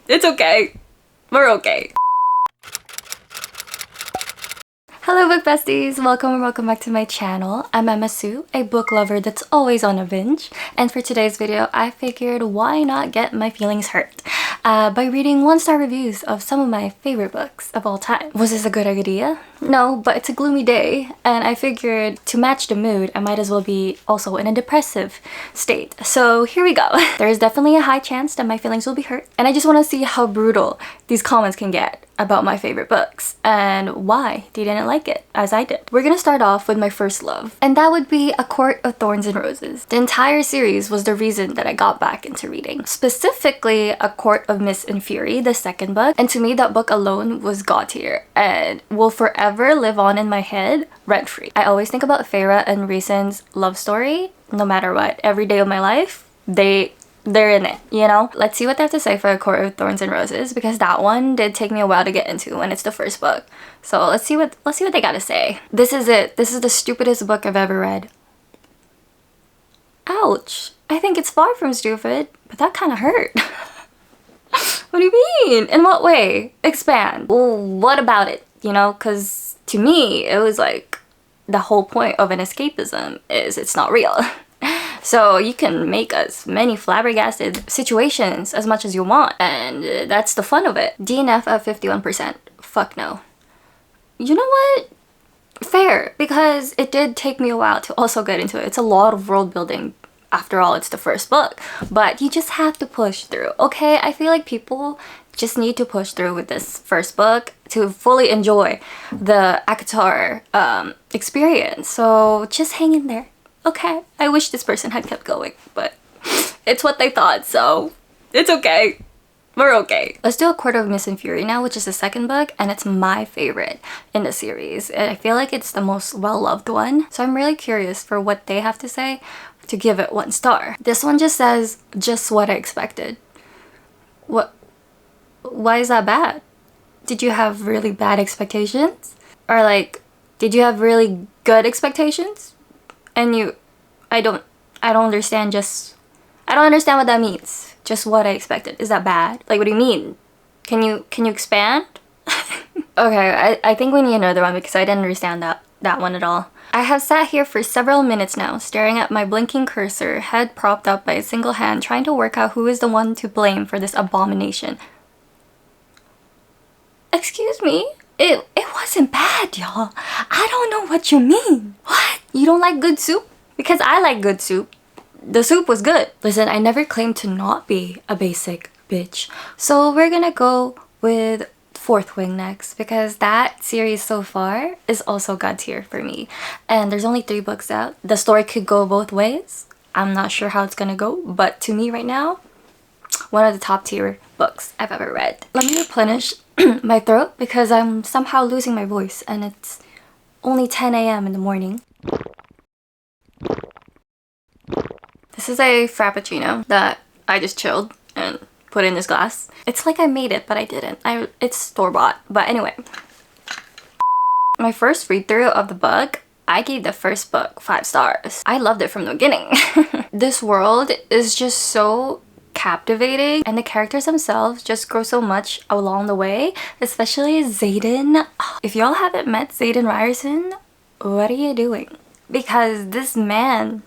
It's okay. We're okay. Hello book besties! Welcome or welcome back to my channel. I'm Emma Sue, a book lover that's always on a binge. And for today's video, I figured why not get my feelings hurt by reading 1-star reviews of some of my favorite books of all time. Was this a good idea? No, but it's a gloomy day and I figured to match the mood, I might as well be also in a depressive state. So here we go. There is definitely a high chance that my feelings will be hurt and I just want to see how brutal these comments can get about my favorite books and why they didn't like it as I did. We're gonna start off with my first love, and that would be A Court of Thorns and Roses. The entire series was the reason that I got back into reading. Specifically, A Court of Mist and Fury, the second book, and to me that book alone was god tier and will forever live on in my head rent-free. I always think about Feyre and Raisin's love story, no matter what. Every day of my life, they're in it, you know? Let's see what they have to say for A Court of Thorns and Roses, because that one did take me a while to get into and it's the first book. So let's see what they gotta say. This is it. This is the stupidest book I've ever read. Ouch. I think it's far from stupid, but that kind of hurt. What do you mean? In what way? Expand. Well, what about it? You know, because to me, it was like the whole point of an escapism is it's not real. So you can make as many flabbergasted situations as much as you want, and that's the fun of it. DNF at 51%. Fuck no. You know what? Fair, because it did take me a while to also get into it. It's a lot of world building. After all, it's the first book, but you just have to push through, okay? I feel like people just need to push through with this first book to fully enjoy the ACOTAR experience. So just hang in there. Okay, I wish this person had kept going, but it's what they thought, so it's okay. We're okay. Let's do A Court of Mist and Fury now, which is the second book, and it's my favorite in the series. And I feel like it's the most well-loved one, so I'm really curious for what they have to say to give it 1 star. This one just says, just what I expected. What? Why is that bad? Did you have really bad expectations? Or like, did you have really good expectations? And I don't understand I don't understand what that means. Just what I expected. Is that bad? Like, what do you mean? Can you expand? Okay, I think we need another one because I didn't understand that one at all. I have sat here for several minutes now, staring at my blinking cursor, head propped up by a single hand, trying to work out who is the one to blame for this abomination. Excuse me? It wasn't bad, y'all. I don't know what you mean. What? You don't like good soup? Because I like good soup. The soup was good. Listen, I never claimed to not be a basic bitch. So we're gonna go with Fourth Wing next, because that series so far is also god tier for me. And there's only 3 books out. The story could go both ways. I'm not sure how it's gonna go, but to me right now, one of the top tier books I've ever read. Let me replenish my throat because I'm somehow losing my voice and it's only 10 a.m. in the morning. This is a Frappuccino that I just chilled and put in this glass. It's like I made it, but I didn't. It's store-bought. But anyway. My first read-through of the book, I gave the first book 5 stars. I loved it from the beginning. This world is just so captivating and the characters themselves just grow so much along the way, especially Xaden. If y'all haven't met Xaden Ryerson, what are you doing? Because this man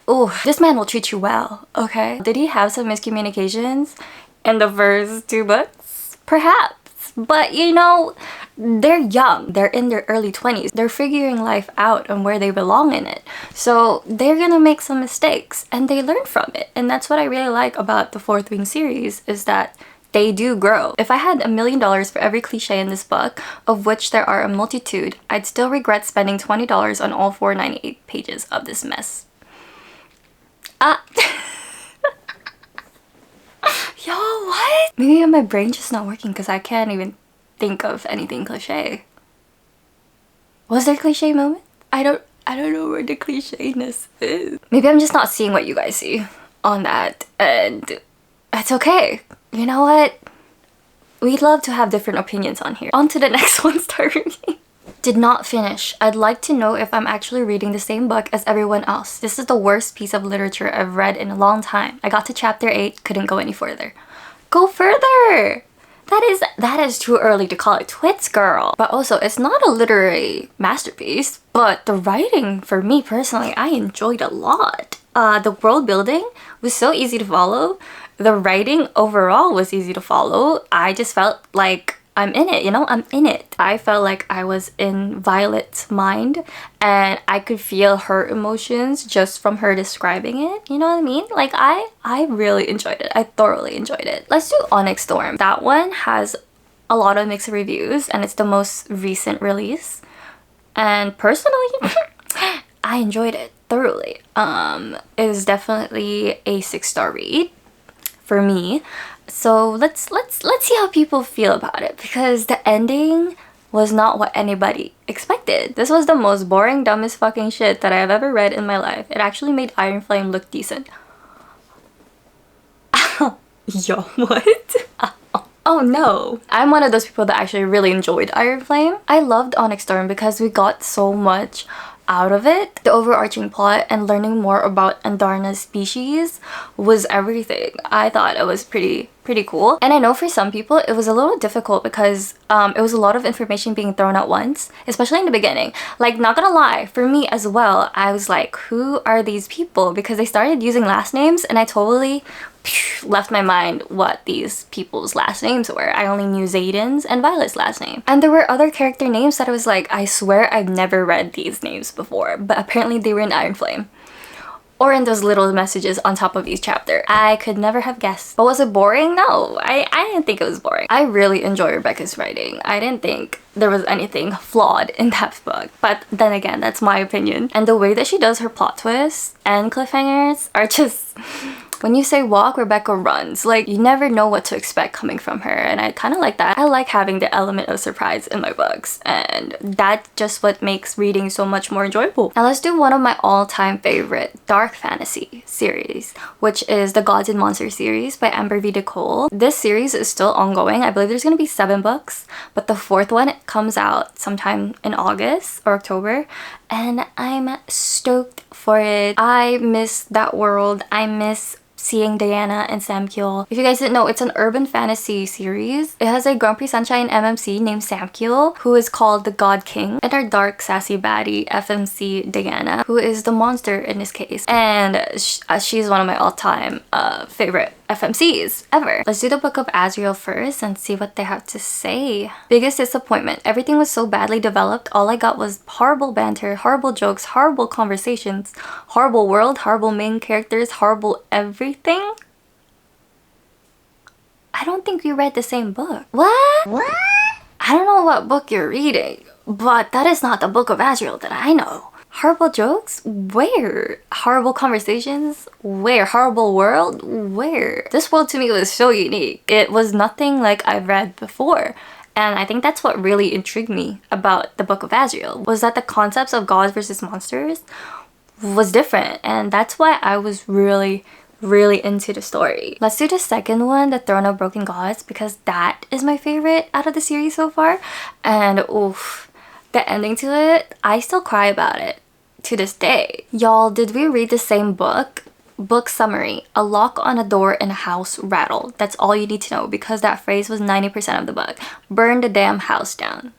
will treat you well, okay? Did he have some miscommunications in the first 2 books? Perhaps. But you know, they're young. They're in their early 20s. They're figuring life out and where they belong in it. So they're gonna make some mistakes and they learn from it. And that's what I really like about the Fourth Wing series, is that they do grow. If I had $1 million for every cliche in this book, of which there are a multitude, I'd still regret spending $20 on all 498 pages of this mess. Y'all, what? Maybe my brain's just not working because I can't even think of anything cliche. Was there a cliche moment? I don't know where the cliche-ness is. Maybe I'm just not seeing what you guys see on that, and that's okay. You know what? We'd love to have different opinions on here. On to the next 1-star review. Did not finish. I'd like to know if I'm actually reading the same book as everyone else. This is the worst piece of literature I've read in a long time. I got to chapter 8, couldn't go any further. Go further. That is too early to call it twits, girl. But also, it's not a literary masterpiece, but the writing, for me personally, I enjoyed a lot. The world building was so easy to follow. The writing overall was easy to follow. I just felt like I'm in it, you know? I'm in it. I felt like I was in Violet's mind and I could feel her emotions just from her describing it. You know what I mean? Like, I really enjoyed it. I thoroughly enjoyed it. Let's do Onyx Storm. That one has a lot of mixed reviews and it's the most recent release. And personally, I enjoyed it thoroughly. It was definitely a 6-star read for me. So let's see how people feel about it, because the ending was not what anybody expected. This was the most boring, dumbest fucking shit that I have ever read in my life. It actually made Iron Flame look decent. Yo, what? Oh no. I'm one of those people that actually really enjoyed Iron Flame. I loved Onyx Storm because we got so much out of it. The overarching plot and learning more about Andarna's species was everything. I thought it was pretty cool. And I know for some people it was a little difficult because it was a lot of information being thrown at once, especially in the beginning. Like, not gonna lie, for me as well, I was like, who are these people? Because they started using last names and I totally left my mind what these people's last names were. I only knew Zayden's and Violet's last name. And there were other character names that I was like, I swear I've never read these names before, but apparently they were in Iron Flame. Or in those little messages on top of each chapter. I could never have guessed. But was it boring? No, I didn't think it was boring. I really enjoy Rebecca's writing. I didn't think there was anything flawed in that book. But then again, that's my opinion. And the way that she does her plot twists and cliffhangers are just... When you say walk, Rebecca runs. Like, you never know what to expect coming from her, and I kind of like that. I like having the element of surprise in my books, and that's just what makes reading so much more enjoyable. Now let's do one of my all-time favorite dark fantasy series, which is the Gods and Monsters series by Amber V. Nicole. This series is still ongoing. I believe there's gonna be 7 books, but the 4th one comes out sometime in August or October, and I'm stoked for it. I miss that world. I miss seeing Diana and Samkiel. If you guys didn't know, it's an urban fantasy series. It has a Grumpy Sunshine MMC named Samkiel, who is called the God King, and our dark sassy baddie FMC Diana, who is the monster in this case. And she's one of my all-time favorite FMCs ever. Let's do the Book of Azrael first and see what they have to say. Biggest disappointment. Everything was so badly developed. All I got was horrible banter, horrible jokes, horrible conversations, horrible world, horrible main characters, horrible everything. I don't think we read the same book. What? I don't know what book you're reading, but that is not the Book of Azrael that I know. Horrible jokes? Where? Horrible conversations? Where? Horrible world? Where? This world to me was so unique. It was nothing like I've read before. And I think that's what really intrigued me about the Book of Azrael, was that the concepts of gods versus monsters was different. And that's why I was really into the story. Let's do the second one, The Throne of Broken Gods, because that is my favorite out of the series so far. And oof, the ending to it, I still cry about it to this day. Y'all, did we read the same book? Book summary: a lock on a door in a house rattled. That's all you need to know, because that phrase was 90% of the book. Burn the damn house down.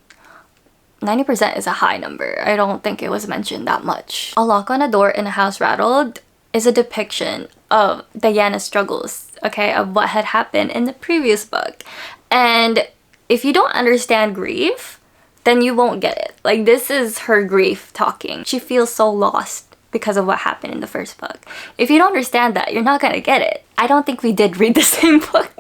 90% is a high number. I don't think it was mentioned that much. A lock on a door in a house rattled is a depiction of Diana's struggles, okay, of what had happened in the previous book. And if you don't understand grief, then you won't get it. Like, this is her grief talking. She feels so lost because of what happened in the first book. If you don't understand that, you're not gonna get it. I don't think we did read the same book.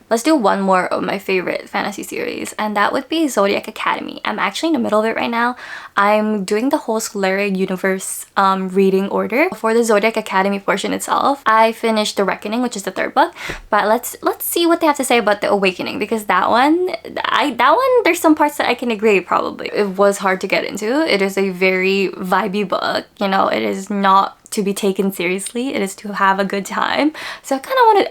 Let's do one more of my favorite fantasy series, and that would be Zodiac Academy. I'm actually in the middle of it right now. I'm doing the whole Sclera universe reading order. For the Zodiac Academy portion itself, I finished The Reckoning, which is the 3rd book, but let's see what they have to say about The Awakening, because that one, there's some parts that I can agree probably. It was hard to get into. It is a very vibey book, you know, it is not to be taken seriously. It is to have a good time. So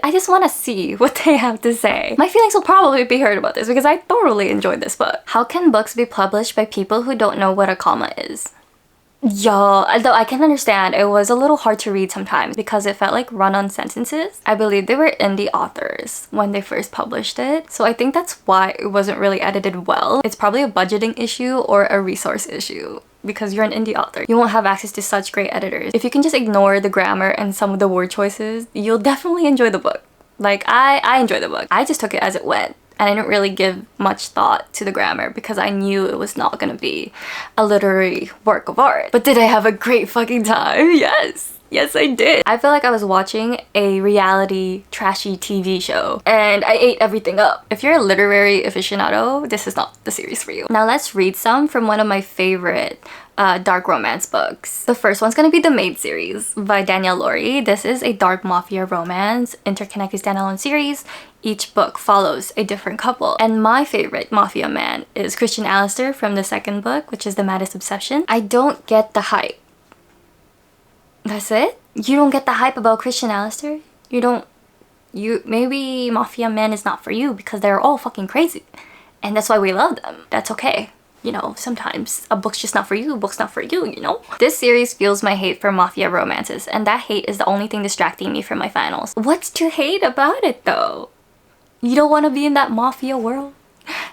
I just want to see what they have to say. My feelings will probably be hurt about this because I thoroughly enjoyed this book. How can books be published by people who don't know what a comma is? Yo, although I can understand, it was a little hard to read sometimes because it felt like run-on sentences. I believe they were indie authors when they first published it, so I think that's why it wasn't really edited well. It's probably a budgeting issue or a resource issue because you're an indie author. You won't have access to such great editors. If you can just ignore the grammar and some of the word choices, you'll definitely enjoy the book. Like, I enjoy the book. I just took it as it went. And I didn't really give much thought to the grammar because I knew it was not gonna be a literary work of art. But did I have a great fucking time? Yes! Yes, I did. I feel like I was watching a reality trashy TV show and I ate everything up. If you're a literary aficionado, this is not the series for you. Now let's read some from one of my favorite dark romance books. The first one's gonna be the Maid series by Danielle Laurie. This is a dark mafia romance, interconnected standalone series. Each book follows a different couple. And my favorite mafia man is Christian Alistair from the second book, which is The Maddest Obsession. I don't get the hype. That's it? You don't get the hype about Christian Alistair? Maybe mafia men is not for you because they're all fucking crazy. And that's why we love them. That's okay. You know, sometimes a book's just not for you, a book's not for you, you know? This series fuels my hate for mafia romances, and that hate is the only thing distracting me from my finals. What's to hate about it though? You don't want to be in that mafia world?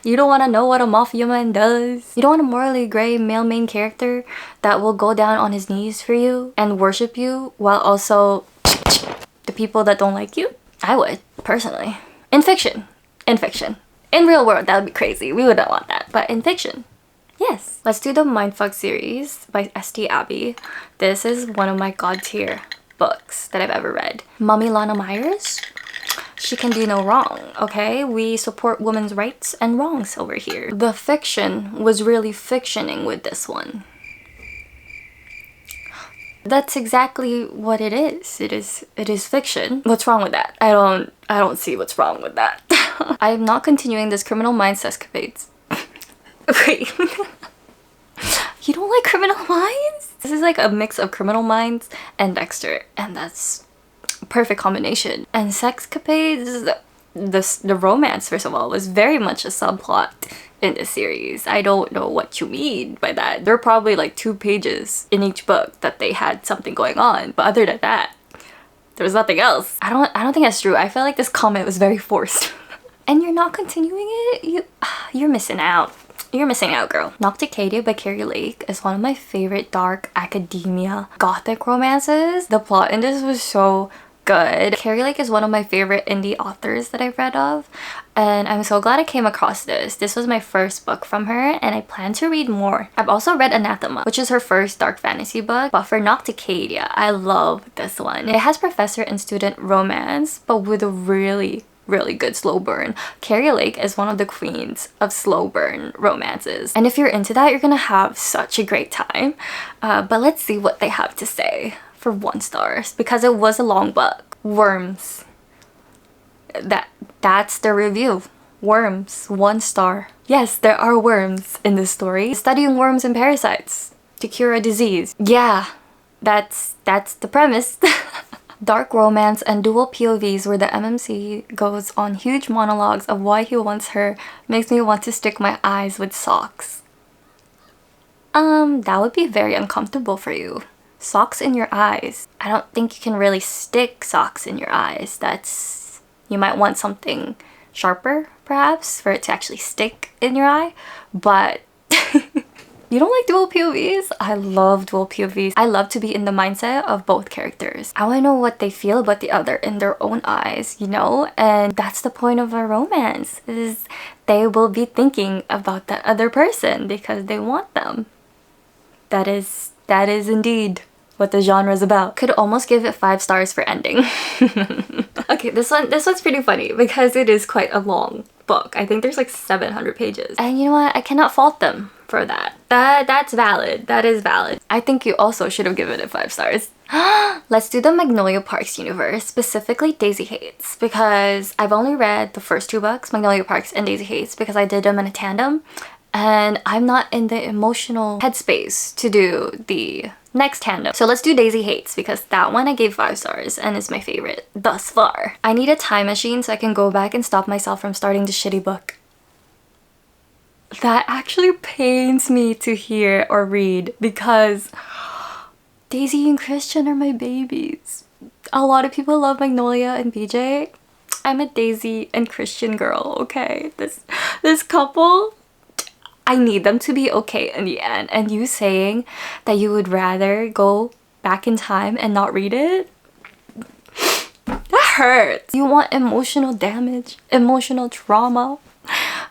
You don't want to know what a mafia man does? You don't want a morally gray male main character that will go down on his knees for you and worship you while also the people that don't like you? I would, personally. In fiction. In fiction. In real world, that would be crazy. We wouldn't want that. But in fiction, yes. Let's do the Mindfuck series by S.T. Abbey. This is one of my god tier books that I've ever read. Mommy Lana Myers? She can do no wrong, okay? We support women's rights and wrongs over here. The fiction was really fictioning with this one. That's exactly what it is. It is fiction. What's wrong with that? I don't see what's wrong with that. I am not continuing this Criminal Minds escapades. Wait. You don't like Criminal Minds? This is like a mix of Criminal Minds and Dexter, and that's a perfect combination. And Sexcapades, the romance, first of all, was very much a subplot in this series. I don't know what you mean by that. There are probably like 2 pages in each book that they had something going on, but other than that, there was nothing else. I don't think that's true. I feel like this comment was very forced. And you're not continuing it? You're missing out. You're missing out, girl. Nocticadia by Carrie Lake is one of my favorite dark academia gothic romances. The plot in this was so good. Carrie Lake is one of my favorite indie authors that I've read of, and I'm so glad I came across this. This was my first book from her, and I plan to read more. I've also read Anathema, which is her first dark fantasy book, but for Nocticadia, I love this one. It has professor and student romance, but with a really good slow burn. Carrie Lake is one of the queens of slow burn romances, and if you're into that, you're gonna have such a great time. But let's see what they have to say for 1 star, because it was a long book. Worms. That's the review. Worms, 1 star. Yes, there are worms in this story. Studying worms and parasites to cure a disease. Yeah, that's the premise. Dark romance and dual POVs where the MMC goes on huge monologues of why he wants her makes me want to stick my eyes with socks. That would be very uncomfortable for you. Socks in your eyes. I don't think you can really stick socks in your eyes. You might want something sharper, perhaps, for it to actually stick in your eye, but you don't like dual POVs? I love dual POVs. I love to be in the mindset of both characters. I want to know what they feel about the other in their own eyes, you know? And that's the point of a romance, is they will be thinking about that other person because they want them. That is indeed what the genre is about. Could almost give it 5 stars for ending. Okay, this one's pretty funny because it is quite a long book. I think there's like 700 pages. And you know what? I cannot fault them for that. That's valid. That is valid. I think you also should have given it 5 stars. Let's do the Magnolia Parks universe, specifically Daisy Hates, because I've only read the first 2 books, Magnolia Parks and Daisy Hates, because I did them in a tandem, and I'm not in the emotional headspace to do the next tandem. So let's do Daisy Hates, because that one I gave 5 stars and is my favorite thus far. I need a time machine so I can go back and stop myself from starting the shitty book. That actually pains me to hear or read because Daisy and Christian are my babies. A lot of people love Magnolia and BJ. I'm a Daisy and Christian girl, okay? This couple, I need them to be okay in the end. And you saying that you would rather go back in time and not read it? That hurts. You want emotional damage, emotional trauma?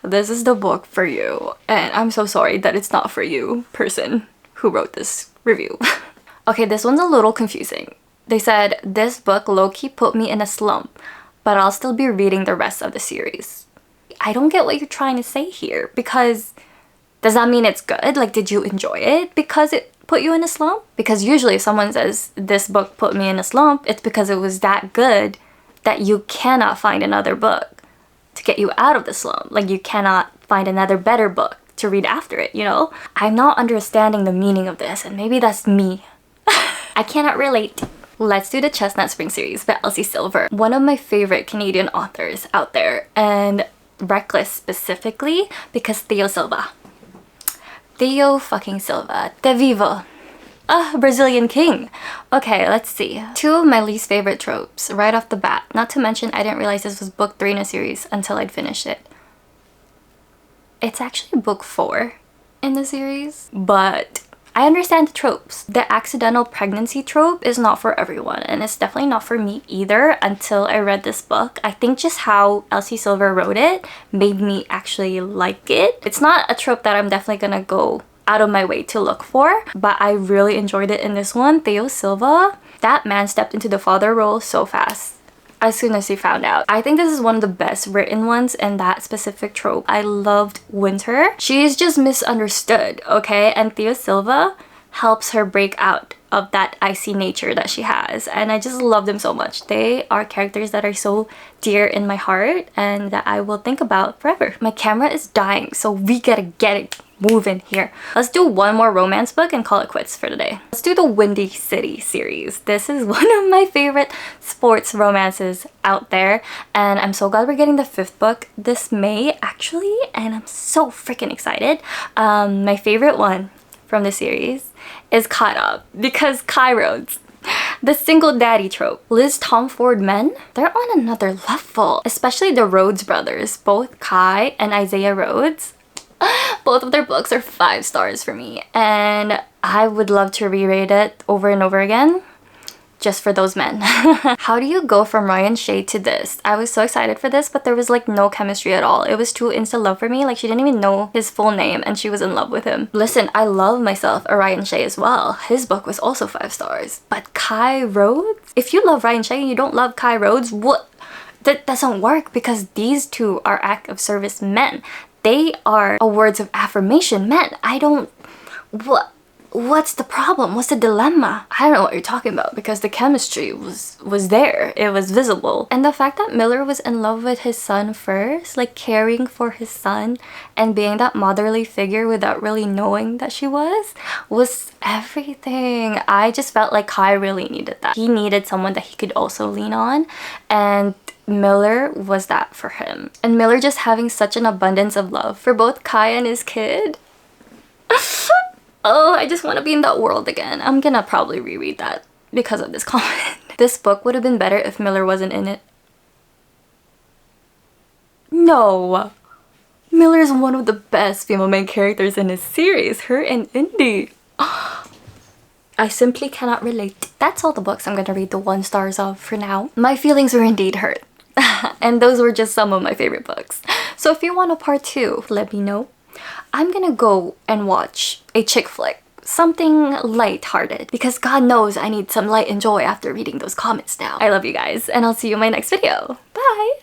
This is the book for you. And I'm so sorry that it's not for you, person who wrote this review. Okay, this one's a little confusing. They said, this book low-key put me in a slump, but I'll still be reading the rest of the series. I don't get what you're trying to say here, because does that mean it's good? Like, did you enjoy it because it put you in a slump? Because usually if someone says, this book put me in a slump, it's because it was that good that you cannot find another book to get you out of the slump. Like, you cannot find another better book to read after it, you know? I'm not understanding the meaning of this, and maybe that's me. I cannot relate. Let's do the Chestnut Spring series by Elsie Silver, one of my favorite Canadian authors out there, and Reckless specifically because Theo Silva. Theo fucking Silva. De Vivo. Brazilian king. Okay, let's see. Two of my least favorite tropes right off the bat. Not to mention, I didn't realize this was book 3 in a series until I'd finished it. It's actually book 4 in the series, but I understand the tropes. The accidental pregnancy trope is not for everyone, and it's definitely not for me either until I read this book. I think just how Elsie Silver wrote it made me actually like it. It's not a trope that I'm definitely gonna go out of my way to look for, but I really enjoyed it in this one. Theo Silva, that man stepped into the father role so fast as soon as he found out. I think this is one of the best written ones in that specific trope. I loved Winter. She is just misunderstood, okay? And Theo Silva helps her break out of that icy nature that she has. And I just love them so much. They are characters that are so dear in my heart and that I will think about forever. My camera is dying, so we gotta get it moving here. Let's do one more romance book and call it quits for today. Let's do the Windy City series. This is one of my favorite sports romances out there, and I'm so glad we're getting the 5th book this May actually, and I'm so freaking excited. My favorite one from the series is Caught Up because Kai Rhodes. The single daddy trope. Liz Tom Ford men, they're on another level, especially the Rhodes brothers, both Kai and Isaiah Rhodes. Both of their books are 5 stars for me, and I would love to reread it over and over again just for those men. How do you go from Ryan Shea to this? I was so excited for this, but there was like no chemistry at all. It was too insta love for me. Like, she didn't even know his full name and she was in love with him. Listen, I love myself a Ryan Shea as well. His book was also 5 stars. But Kai Rhodes? If you love Ryan Shea and you don't love Kai Rhodes, what? That doesn't work because these two are act of service men. They are a words of affirmation men. I don't... What's the problem? What's the dilemma? I don't know what you're talking about because the chemistry was there. It was visible. And the fact that Miller was in love with his son first, like caring for his son and being that motherly figure without really knowing that she was everything. I just felt like Kai really needed that. He needed someone that he could also lean on, and Miller was that for him. And Miller just having such an abundance of love for both Kai and his kid. Oh, I just want to be in that world again. I'm gonna probably reread that because of this comment. This book would have been better if Miller wasn't in it. No! Miller is one of the best female main characters in his series. Her and Indy. I simply cannot relate. That's all the books I'm gonna read the 1 stars of for now. My feelings were indeed hurt. And those were just some of my favorite books. So if you want a part 2, let me know. I'm gonna go and watch a chick flick. Something light-hearted. Because God knows I need some light and joy after reading those comments now. I love you guys, and I'll see you in my next video. Bye!